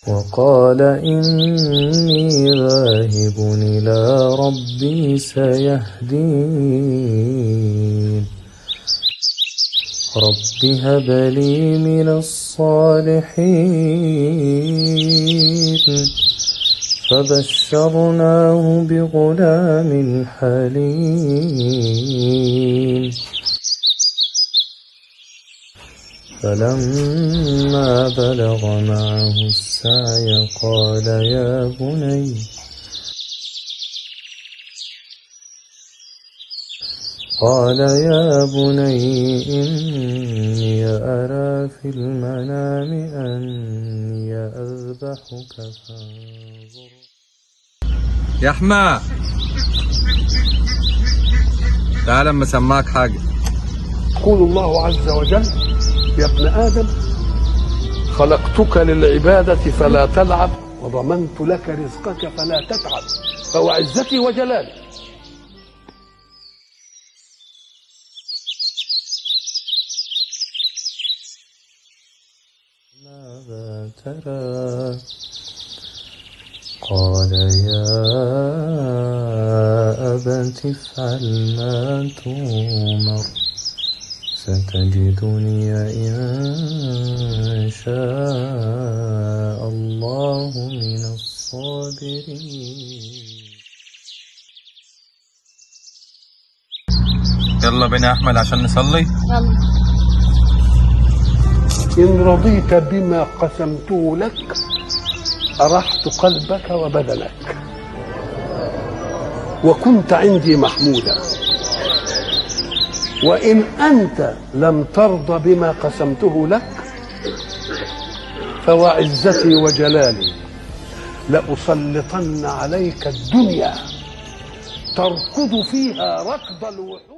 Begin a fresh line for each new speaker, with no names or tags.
وقال إني ذاهب إلى ربي سيهدين رب هب لي من الصالحين فبشرناه بغلام حليم فلما بلغ معه السعي قال يا بني إني أرى في المنام أني أذبحك فانظر.
يا أحمد تعال اما اسمعك حاجه.
يقول الله عز وجل: يا ابن آدم خلقتك للعبادة فلا تلعب وضمنت لك رزقك فلا تتعب فوعزتي وجلالي.
ماذا ترى؟ قال يا أبت افعل ما تؤمر ستجدني إن شاء الله من الصابرين.
يلا بينا يا احمد عشان نصلي.
يلا.
إن رضيت بما قسمته لك أرحت قلبك وبدنك وكنت عندي محمودا، وإن أنت لم ترضى بما قسمته لك فوعزتي وجلالي لأسلطن عليك الدنيا تركض فيها ركض الوحوش.